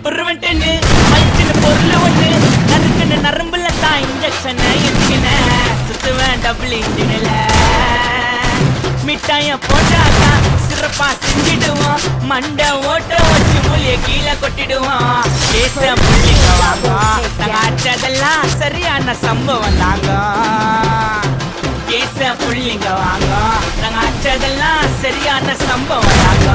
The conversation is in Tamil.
புருவன்ட்டு மலிச்சுன்னு பொருள் ஒண்ணு நறுக்குன்னு நரம்புல தான் இன்ஜெக்ஷன் இருக்குன்னு சுத்துவேன் டபுள் இன்ஜினில் மிட்டாய போட்டாக்கா சிறப்பா செஞ்சிடுவோம் மண்டை ஓட்ட வச்சு மூலிய கீழே கொட்டிடுவோம் கேச புள்ளிங்க வாங்க நாங்க அச்சதெல்லாம் சரியான சம்பவம் தாங்க கேச புள்ளிங்க வாங்க நாங்க அச்சதெல்லாம் சரியான சம்பவம் தாங்க